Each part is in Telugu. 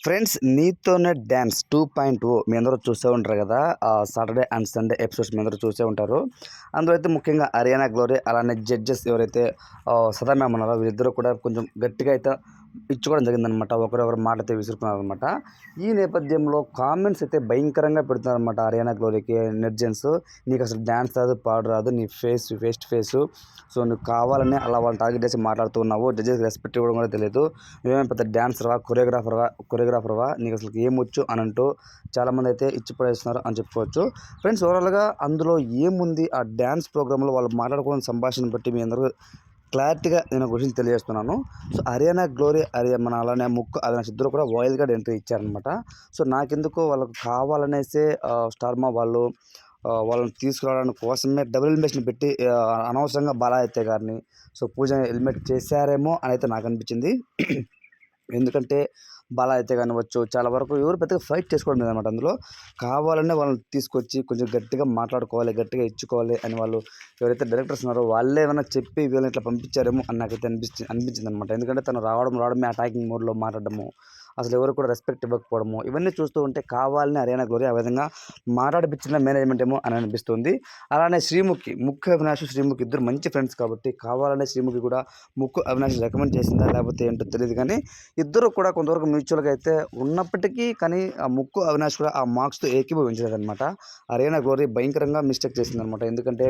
ఫ్రెండ్స్ నీతోనే డ్యాన్స్ 2.0 మీ అందరూ చూసే ఉంటారు కదా. సాటర్డే అండ్ సండే ఎపిసోడ్స్ మీ అందరూ చూసే ఉంటారు. అందులో అయితే ముఖ్యంగా అరియానా గ్లోరీ అలానే జడ్జెస్ ఎవరైతే సదా మ్యామ్ ఉన్నారో వీళ్ళిద్దరూ కూడా కొంచెం గట్టిగా అయితే ఇచ్చుకోవడం జరిగిందనమాట. ఒకరొకరు మాట అయితే విసురుకున్నారనమాట. ఈ నేపథ్యంలో కామెంట్స్ అయితే భయంకరంగా పెడుతున్నారనమాట అరియానా గ్లోరీకి నెటిజన్స్. నీకు అసలు డ్యాన్స్ రాదు, పాడు రాదు, నీ ఫేస్ ఫేసు, సో నువ్వు కావాలని అలా వాళ్ళని టార్గెట్ చేసి మాట్లాడుతూ ఉన్నావు. జడ్జెస్ రెస్పెక్ట్ ఇవ్వడం కూడా తెలియదు. నువ్వేమైనా పెద్ద డ్యాన్సర్వా, కొరియోగ్రాఫర్వా, నీకు అసలు ఏమొచ్చు అని అంటూ చాలామంది అయితే ఇచ్చి పడేస్తున్నారు అని చెప్పుకోవచ్చు. ఫ్రెండ్స్ ఓవరాల్గా అందులో ఏముంది ఆ డ్యాన్స్ ప్రోగ్రాంలో వాళ్ళు మాట్లాడుకోవడం సంభాషణ బట్టి మీ అందరూ క్లారిటీగా నేను ఒక విషయం తెలియజేస్తున్నాను. సో అరియానా గ్లోరీ మన అలానే ముక్కు అవినాష్ ఇద్దరు కూడా వైల్డ్గా ఎంట్రీ ఇచ్చారనమాట. సో నాకెందుకో వాళ్ళకు కావాలనేసే స్టార్మా వాళ్ళని తీసుకురావడానికి కోసమే డబుల్ ఎలిమినేషన్ పెట్టి అనవసరంగా బాలా అయితే గారిని సో పూజ ఎలిమినేట్ చేశారేమో అని అయితే నాకు అనిపించింది. ఎందుకంటే బాలా అయితే కానివ్వచ్చు చాలా వరకు ఎవరు పెద్దగా ఫైట్ చేసుకోవడం లేదనమాట. అందులో కావాలనే వాళ్ళని తీసుకొచ్చి కొంచెం గట్టిగా మాట్లాడుకోవాలి, గట్టిగా ఇచ్చుకోవాలి అని వాళ్ళు ఎవరైతే డైరెక్టర్స్ ఉన్నారో వాళ్ళే ఏమైనా చెప్పి వీళ్ళని ఇట్లా పంపించారేమో అని నాకైతే అనిపించింది అనమాట. ఎందుకంటే తను రావడమే అటాకింగ్ మోడ్లో మాట్లాడడము, అసలు ఎవరు కూడా రెస్పెక్ట్ ఇవ్వకపోవడము, ఇవన్నీ చూస్తూ ఉంటే కావాలని అరియానా గ్లోరీ ఆ విధంగా మాట్లాడిపించిన మేనేజ్మెంట్ ఏమో అని అనిపిస్తుంది. అలానే ముక్కు అవినాష్ శ్రీముఖి ఇద్దరు మంచి ఫ్రెండ్స్ కాబట్టి కావాలనే శ్రీముఖి కూడా ముక్కు అవినాష్ రికమెండ్ చేసిందా లేకపోతే ఏంటో తెలియదు. కానీ ఇద్దరు కూడా కొంతవరకు మ్యూచువల్గా అయితే ఉన్నప్పటికీ కానీ ఆ ముక్కు అవినాష్ కూడా ఆ మార్క్స్తో ఏకీభవించలేదన్నమాట. అరియానా గ్లోరీ భయంకరంగా మిస్టేక్ చేసిందనమాట. ఎందుకంటే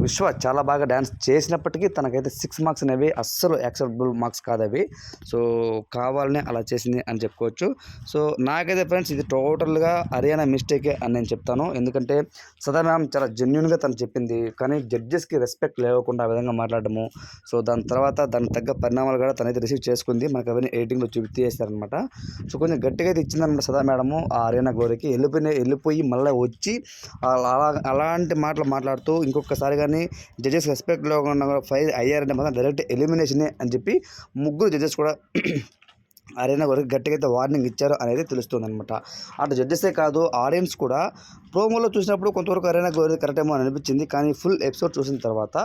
విశ్వ చాలా బాగా డ్యాన్స్ చేసినప్పటికీ తనకైతే 6 మార్క్స్ అనేవి అస్సలు యాక్సెప్టబుల్ మార్క్స్ కాదు అవి. సో కావాలనే అలా చేసింది అని చెప్పుకోవచ్చు. సో నాకైతే ఫ్రెండ్స్ ఇది టోటల్గా అరియానా మిస్టేకే అని నేను చెప్తాను. ఎందుకంటే సదా మ్యామ్ చాలా జెన్యున్గా తను చెప్పింది, కానీ జడ్జెస్కి రెస్పెక్ట్ లేకుండా ఆ విధంగా మాట్లాడము. సో దాని తర్వాత దానికి తగ్గ పరిణామాలు కూడా తనైతే రిసీవ్ చేసుకుంది. మనకు అవన్నీ ఎడిటింగ్లో తీసేస్తారనమాట. సో కొంచెం గట్టిగా అయితే ఇచ్చిందనమాట సదా మేడము ఆ అరియానా గ్లోరీకి. వెళ్ళిపోయి మళ్ళీ వచ్చి అలాంటి మాటలు మాట్లాడుతూ ఇంకొకసారి కానీ జడ్జెస్ రెస్పెక్ట్ లేకుండా ఫైర్ అయ్యారంటే మాత్రం డైరెక్ట్ ఎలిమినేషనే అని చెప్పి ముగ్గురు జడ్జెస్ కూడా అరియానా గ్లోరీకి గట్టిగా అయితే వార్నింగ్ ఇచ్చారు అనేది తెలుస్తుంది అనమాట. అటు జడ్జెసే కాదు ఆడియన్స్ కూడా ప్రోమోలో చూసినప్పుడు కొంతవరకు అరియానా గ్లోరీ కరెక్ట్ ఏమో అని అనిపించింది. కానీ ఫుల్ ఎపిసోడ్ చూసిన తర్వాత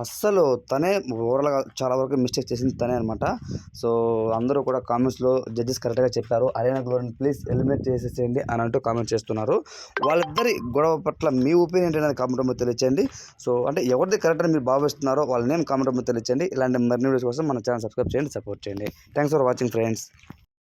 అస్సలు తనే ఓవరాల్గా చాలా వరకు మిస్టేక్ చేసింది తనే అనమాట. సో అందరూ కూడా కామెంట్స్లో జడ్జెస్ కరెక్ట్గా చెప్పారు, అరియానా గ్లోరీని ప్లీజ్ ఎలిమినేట్ చేసేసేయండి అని అంటూ కామెంట్ చేస్తున్నారు. వాళ్ళిద్దరి గొడవ పట్ల మీ ఒపీనియన్ ఏంటనేది కామెంట్ రూమ్లో తెలియచేయండి. సో అంటే ఎవరిది కరెక్ట్ అని మీరు భావిస్తున్నారో వాళ్ళ నేమ్ కామెంట్ రూమ్లో తెలియచేయండి. ఇలాంటి మరిన్ని వీడియోస్ కోసం మన ఛానల్ సబ్స్క్రైబ్ చేయండి, సపోర్ట్ చేయండి. Thanks for watching friends.